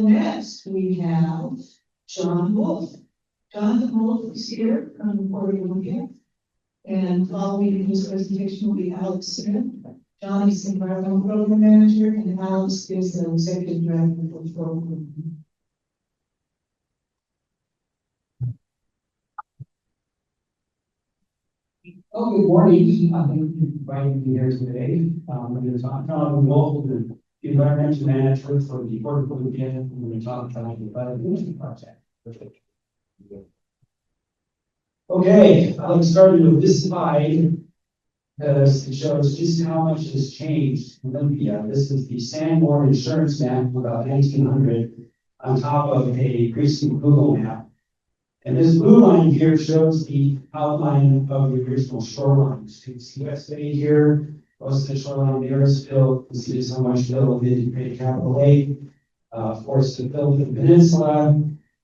next we have John Wolf. Jonathan Wolf is here from Olympia. And following his presentation will be Alex Smith. John is the environmental program manager, and Alex is the executive director for the program. Oh, good morning. Thank you for inviting me here today. I'm going to talk about the environmental manager for the Olympia. I'm going to talk about the biodiversity project. Okay, I'm starting with this slide because it shows just how much has changed in Olympia. This is the Sanborn insurance map from about 1900 on top of a recent Google map. And this blue line here shows the outline of the original shorelines. You can see West Bay here, most of the shoreline there is filled. You can see just how much filled in Great Capital Lake. Of course, the Philippine Peninsula.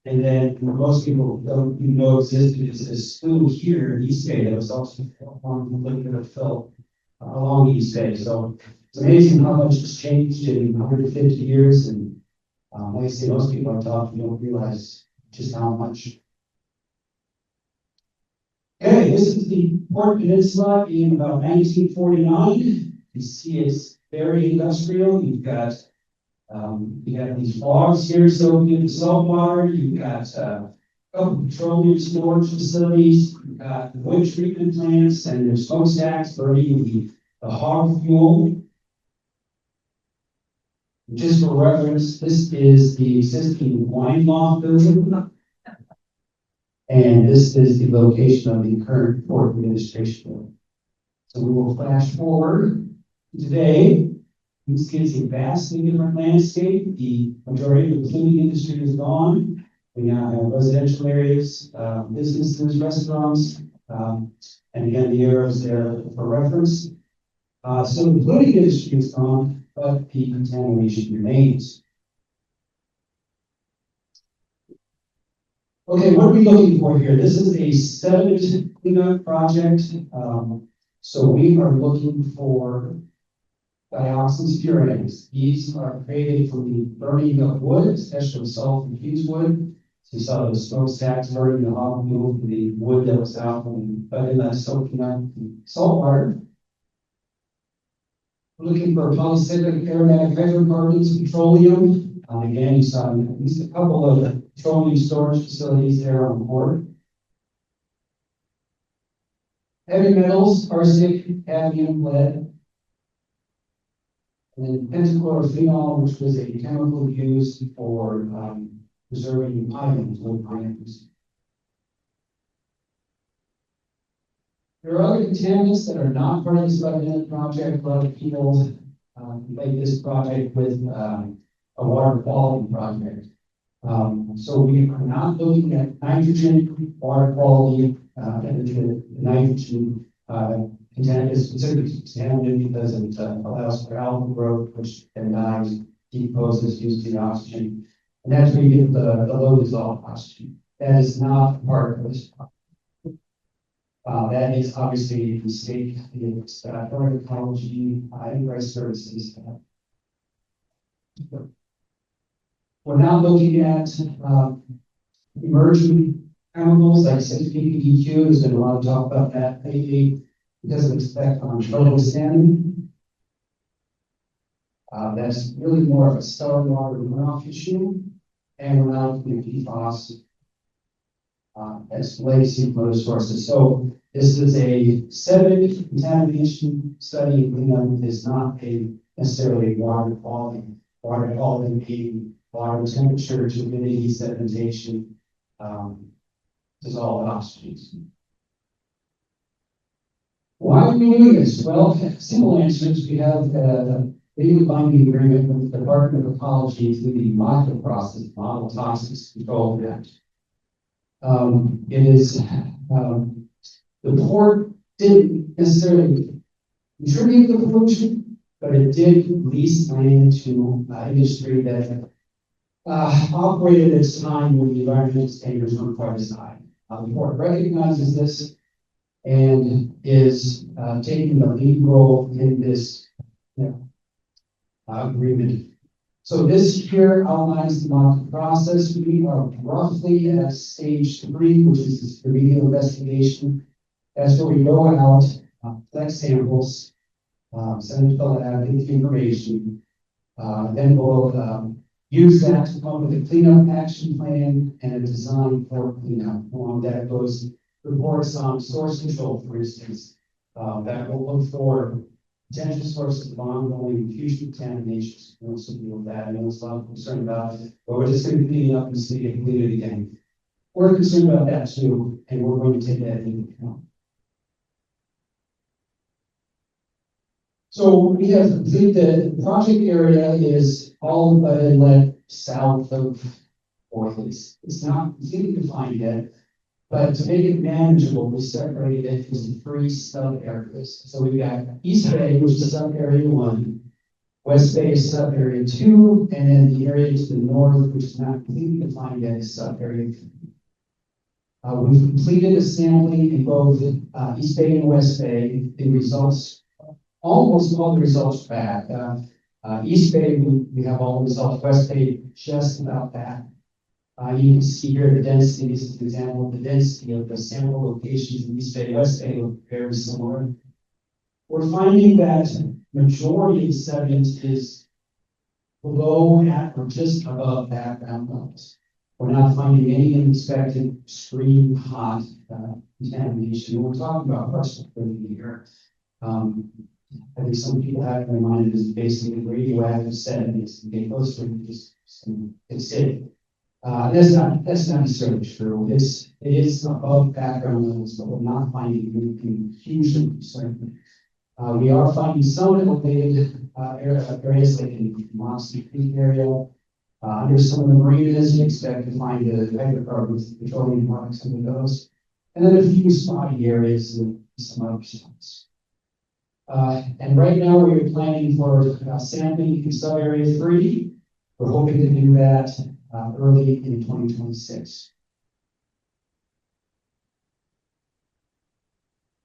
And then most people don't know existed is this school here in East Bay that was also on the lake of fill along East Bay. So it's amazing how much has changed in 150 years. And like I say, most people I talk to don't realize just how much. Okay, this is the Port Peninsula in about 1949. You see it's very industrial. You've got you have these logs here soaking in the salt water. You've got a couple of petroleum storage facilities. You've got wood treatment plants and there's smokestacks burning the hog fuel. Just for reference, this is the existing wine loft building. And this is the location of the current port administration building. So we will flash forward today. You see it's a vastly different landscape. The majority of the cleaning industry is gone. We now have residential areas, businesses, restaurants, and again, the arrows there for reference. So the cleaning industry is gone, but the contamination remains. Okay, what are we looking for here? This is a sediment cleanup project. So we are looking for dioxins furans. These are created from the burning of wood, especially sulfur-infused wood. So you saw the smokestacks burning the hog fuel for the wood that was out but in that soaking up the salt water. We're looking for polycyclic aromatic hydrocarbons, petroleum. Again, you saw at least a couple of petroleum storage facilities there on board. Heavy metals, arsenic, cadmium, lead. And then pentachlorophenol, which was a chemical used for preserving ions, wood ions. There are other contaminants that are not part of this biodynamic project. A lot of people make this project with a water quality project. So we are not looking at nitrogen water quality. The nitrogen contaminant is considered contaminated because it allows for algal growth, which then dies, decomposes, uses the oxygen. And that's where you get the low dissolved oxygen. That is not part of this project. That is obviously the state, it's Ecology, Enterprise Services. We're now looking at emerging chemicals like 6-PPDQ. There's been a lot of talk about that lately because of its effect on total salmon. That's really more of a saltwater runoff issue. And we're now looking at PFAS as legacy from other sources. So this is a sediment contamination study. Cleanup is not necessarily water quality. Water quality being water temperature, humidity, sedimentation, dissolved oxygen. Why are we doing this? Well, simple answers. We have a legally binding agreement with the Department of Ecology through the model process, Model Toxics Control Act. It is the port didn't necessarily contribute to the pollution, but it did lease land to industry that operated at a time when the environmental standards weren't quite as high. The port recognizes this and is taking the lead role in this agreement So this here outlines the modeling process. We are roughly at stage 3, which is the remedial investigation. That's where we go out, collect samples, send it to the lab, get the information. Then we'll use that to come up with a cleanup action plan and a design for cleanup. Along that goes reports on source control, for instance, that will look for potential sources of ongoing future contaminations. We also deal with that. And there's a lot of concern about it, but we're just going to clean it up and see it clean it again. We're concerned about that too, and we're going to take that into account. So we have completed the project area is all of the inlet south of Oilers. It's not completely defined yet, but to make it manageable, we separated it into 3 sub areas. So we've got East Bay, which is sub area 1, West Bay is sub area 2, and then the area to the north, which is not completely defined yet, is sub area 3. We've completed a sampling in both East Bay and West Bay. The results, almost all the results back. East Bay, we have all the results. West Bay, just about that. You can see here the density. This is an example of the density of the sample locations in East Bay, West Bay look very similar. We're finding that majority of the sediment is below at or just above background levels. We're not finding any unexpected extreme hot contamination. We're talking about partial liquidity here. I think some people have in their mind it is basically radioactive sediments and get close to it, just acidic. That's not necessarily true. It is above background levels, but we're not finding anything hugely concerning. We are finding some elevated areas like in the Moxie Creek area. Under some of the marinas, you expect to find the hydrocarbons, petroleum products under those. And then a few spotty areas and some other spots. And right now we're planning for sampling in sub-area 3. We're hoping to do that early in 2026.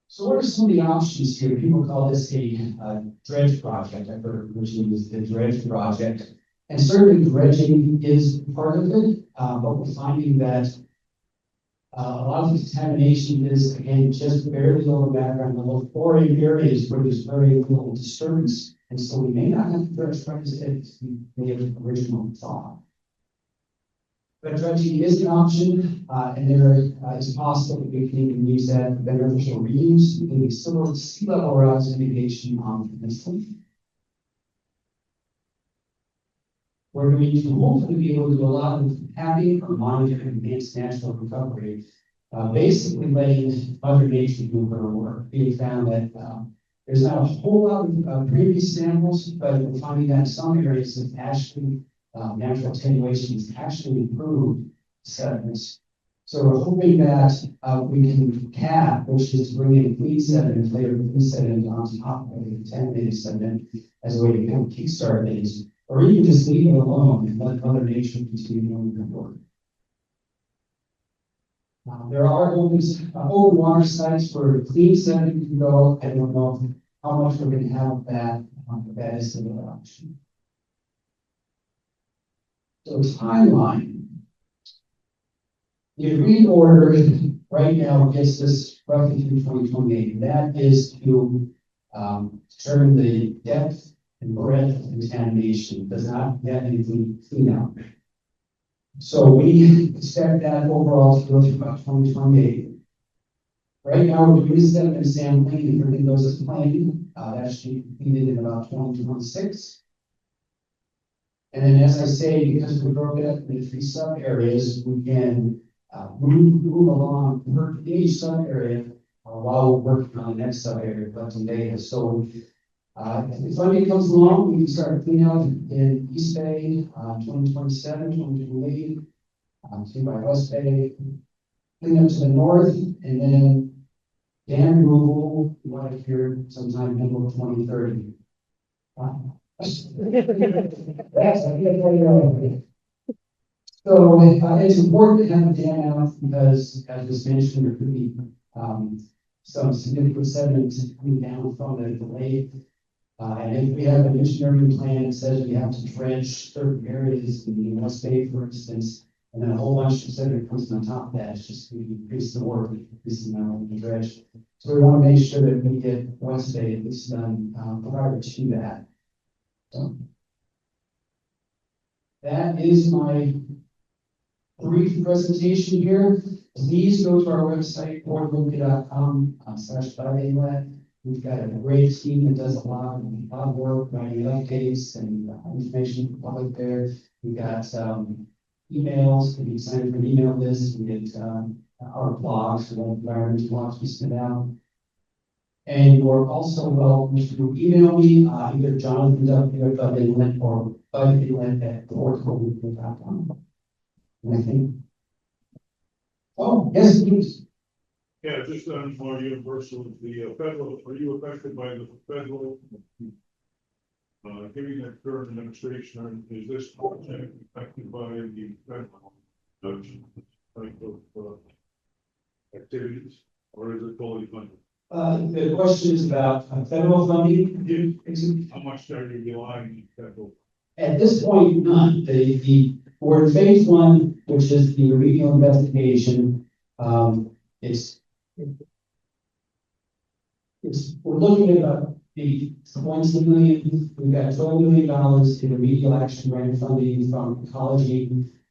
So what are some of the options here? People call this a dredge project. I've heard originally was the dredge project. And certainly dredging is part of it, but we're finding that a lot of the contamination is, again, just very low background level or in areas where there's very little disturbance. And so we may not have to dredge quite as we may have originally thought. But dredging is an option, and there is possible that we can even use that for beneficial reuse, maybe similar to sea level rise mitigation on this one. We're going to hopefully be able to do a lot of mapping or monitoring advanced natural recovery, basically letting Mother Nature do her work. We found that there's not a whole lot of previous samples, but we're finding that in some areas that actually natural attenuation has actually improved sediments. So we're hoping that we can cap, which is bringing clean sediment, later clean sediment on top of the contaminated sediment as a way to kind of kickstart things. Or even just leave it alone and let Mother Nature continue doing her work. There are open water sites where clean sediment can go. I don't know how much we're going to have of that, but that is another option. So timeline. The agreed order right now gets us roughly through 2028. And that is to determine the depth and breadth of contamination. Does not yet include cleanup. So we expect that overall to go through about 2028. Right now, we're doing sediment sampling and everything goes as planned. That should be completed in about 2026. And then, as I say, because we broke it up into 3 sub areas, we can move along per each sub area while we're working on the next sub area collecting data. So if funding comes along, we can start cleaning up in East Bay, 2027, 2028, by West Bay, clean up to the north, and then dam removal, right here, sometime middle of 2030. So it's important to have a dam out because, as was mentioned, there could be some significant sediment coming down from the lake. And if we have an engineering plan that says we have to dredge certain areas in the West Bay, for instance, and then a whole bunch of sediment comes on top of that, it's just we increase the work, increase the amount of dredge. So we want to make sure that we get West Bay at least done prior to that. So that is my brief presentation here. Please go to our website, olympia.com/byinlet. We've got a great team that does a lot of work, writing updates and information for the public there. We've got emails, we can sign up for an email list, we get our blogs, the environmental blogs we send out. And you're also welcome to email me, either Jonathan.byinlet or byinlet@olympia.com. And I think, oh, yes, please. Yeah, just on more universal, the federal, are you affected by the federal? Giving that current administration, is this project affected by the federal type of activities, or is it fully funded? The question is about federal funding. How much are you relying on federal? At this point, none. We're in phase one, which is the remedial investigation. We're looking at about the $20 million. We've got $12 million in remedial action grant funding from Ecology.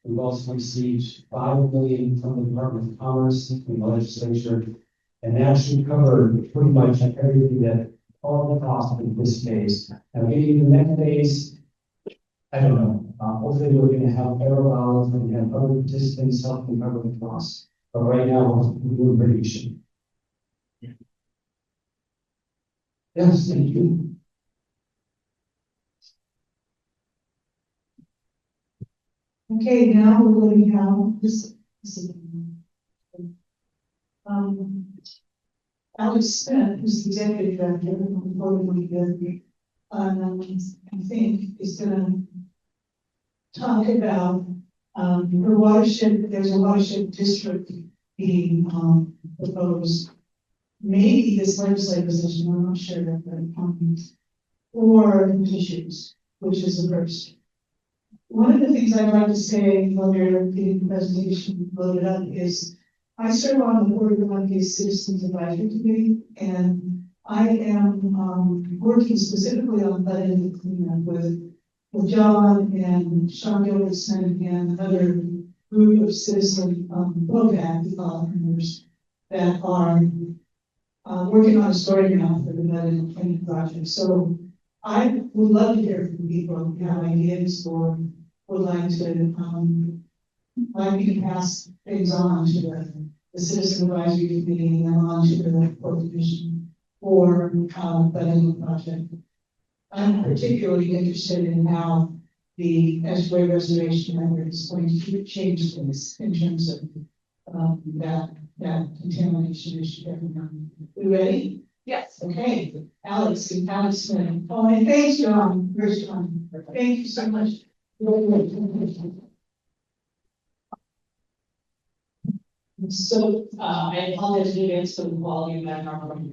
We've also received $5 million from the Department of Commerce from the legislature, and that should cover pretty much everything that all the costs in this phase. Now, getting to the next phase, I don't know. Hopefully, we're going to have aerosols and have other participants helping cover the costs. But right now, we're doing pretty good. Yes, thank you. Okay, now we're going to have this Alex Smith, who's the executive director of Olympia, I think is going to talk about her watershed. There's a watershed district being proposed. Maybe this legislative session, I'm not sure, but or Deschutes, which is the first. One of the things I'd like to say while we're getting the presentation loaded up is I serve on the board of Olympia Citizens Advisory Committee, and I am working specifically on flooding cleanup with John and Sean Gilbertson and another group of citizen POCAC members that are working on a story now for the flooding cleanup project. So I would love to hear from people who have ideas or would like to like me to pass things on to the Citizen Advisory Committee and on to the Port Commission for the project. I'm particularly interested in how the estuary restoration effort is going to change things in terms of that contamination issue. We ready? Yes. Okay. Alex Smith. Oh, and thanks, John. Where's John? Thank you so much. So I apologize in advance for the quality of that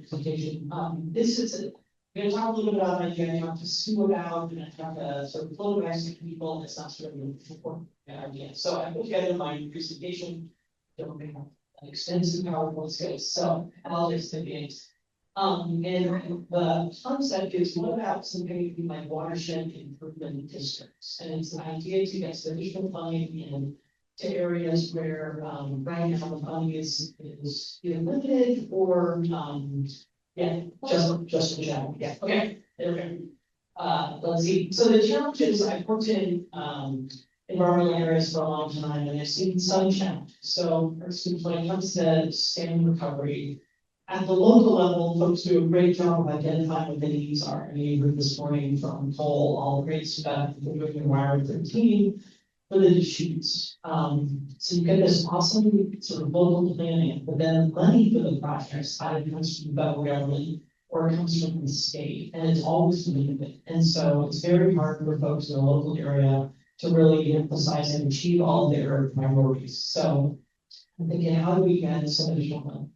presentation. This is I'm going to talk a little bit about my idea. I talk to Sue about, and I talk to sort of flow guys to people. It's not sort of an important idea. So I put together my presentation. Don't make an extensive PowerPoint skills. So I'll just advance. And the concept is what about something like watershed improvement districts? And it's an idea to get some additional funding in to areas where right now the funding is either limited or just in general. Yeah, okay. There we go. Let's see. So the challenges I've worked in environmental areas for a long time, and I've seen some challenges. So for instance, when it comes to salmon recovery, at the local level, folks do a great job of identifying what the needs are. I mean, you heard this morning from Cole, all the great stuff we're doing in Wire 13 for the Deschutes. So you get this awesome sort of local planning, but then money for the projects either comes from the federal government or it comes from the state, and it's always limited. And so it's very hard for folks in the local area to really emphasize and achieve all their priorities. So I'm thinking, how do we get some additional money?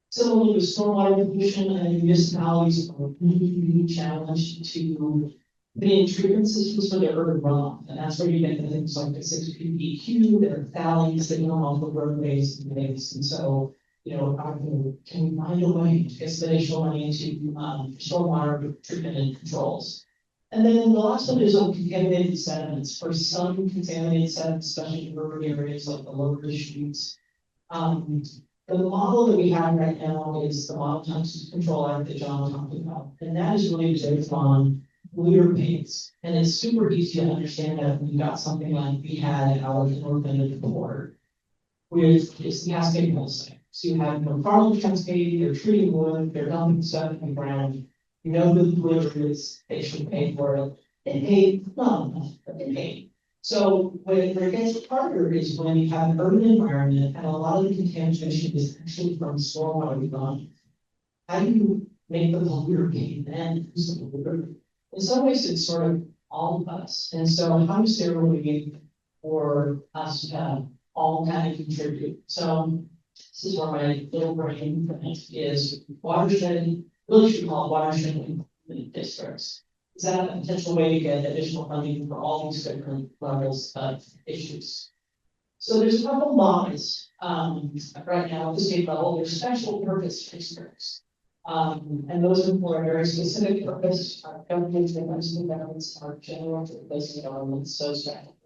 Similarly with stormwater pollution, and municipalities are really challenged to put in treatment systems for their urban runoff. And that's where you get the things like the 6 ppq, there are phthalates that come off the roadways and things. And so, can we find a way to get some additional money into stormwater treatment and controls? And then the last one is on contaminated sediments. For some contaminated sediments, especially in urban areas like the lower Deschutes, the model that we have right now is the model toxin control act that John talked about. And that is really based on polluter pays. And it's super easy to understand that when you got something like we had out of the north end of the port, with it's the cascade wholesale. So you have farming cascade, they're treating wood, they're dumping stuff in the ground. You know who the polluter is, they should pay for it. They pay not enough, but they pay. So where it gets harder is when you have an urban environment and a lot of the contamination is actually from stormwater runoff. How do you make the polluter pay then? In some ways, it's sort of all of us. And so how is there a way for us to all kind of contribute? So this is where my little brain is watershed, really should call it watershed improvement districts. Is that a potential way to get additional funding for all these different levels of issues? So there's a couple laws right now at the state level. There's special purpose districts. And those are for a very specific purpose. Our governments and municipal governments are general to replacing governments, so special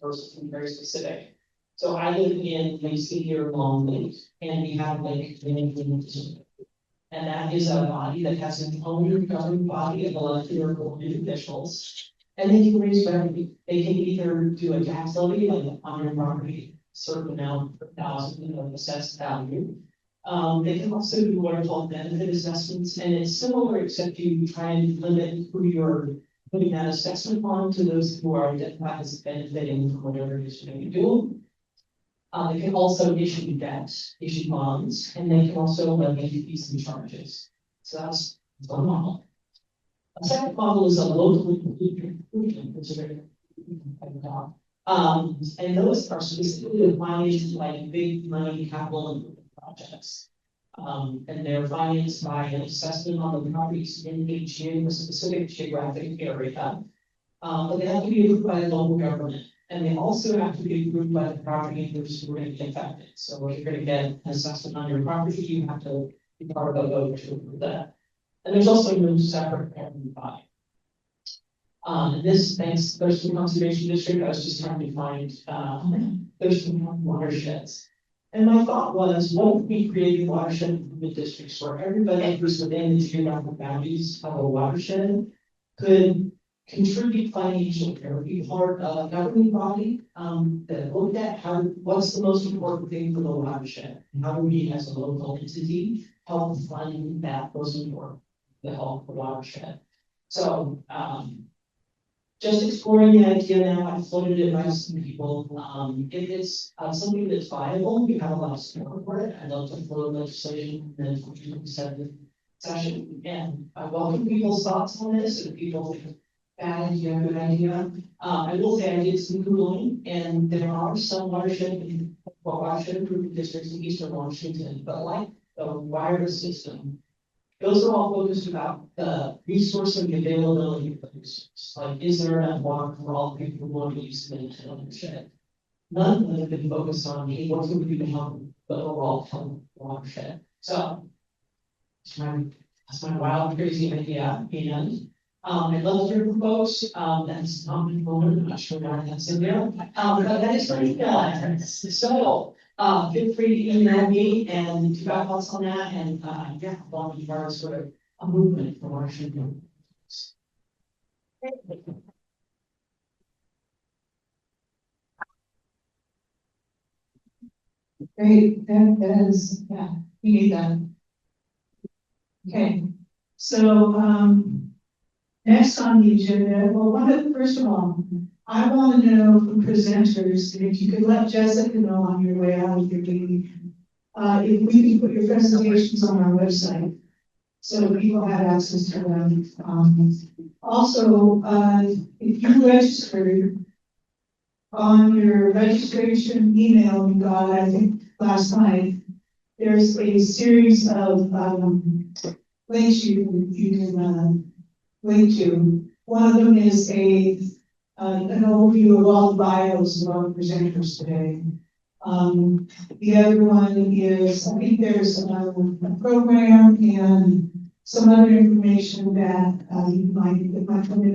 purpose very specific. So I live in Lacey here, Long Lake, and we have Lake Management District. And that is a body that has an own governing body of elected or appointed officials. And they can raise revenue. They can either do a tax levy like on your property, certain amount per thousand of assessed value. They can also do what are called benefit assessments, and it's similar except you try and limit who you're putting that assessment on to those who are identified as benefiting from whatever it is you're going to do. They can also issue debt, issue bonds, and they can also levy fees and charges. So that's one model. A second model is a local improvement, which is very and those are specifically financed like big money capital improvement projects. And they're financed by an assessment on the properties in each specific geographic area. But they have to be approved by the local government. And they also have to be approved by the property owners who are going to get affected. So if you're going to get an assessment on your property, you have to be part of the vote to approve that. And there's also no separate governing body. And this thanks Thurston Conservation District. I was just trying to find Thurston watersheds. And my thought was, what if we created watershed improvement districts where everybody who's within the geographic boundaries of a watershed could contribute financially or be part of a governing body that looked at what's the most important thing for the watershed, and how do we as a local entity help fund that most important to help the watershed. So just exploring the idea now, I've floated it by some people. If it's something that's viable, we have a lot of support for it. I'd love to float legislation in the 2027 session. And I welcome people's thoughts on this and people think bad idea, good idea. I will say I did some Googling, and there are some watershed improvement districts in Eastern Washington, but like the wireless system, those are all focused about the resource and the availability of the resource. Like, is there enough water for all people who want to use the watershed? None of them have been focused on, hey, what can we do to help the overall health of the watershed? So that's my wild, crazy idea. And I'd love to hear from folks. That's not my phone. I'm not sure why that's in there. But that is my email. So feel free to email me and if you got thoughts on that. And yeah, along with our sort of a movement for watershed. Great, that is, yeah, we need that. Okay, so next on the agenda, well, first of all, I want to know from presenters if you could let Jessica know on your way out if you're doing, if we can put your presentations on our website so people have access to them. Also, if you registered on your registration email you got, I think last night, there's a series of, links you can, link to. One of them is an overview of all the bios of our presenters today. The other one is, I think there's a program and some other information that, that might come in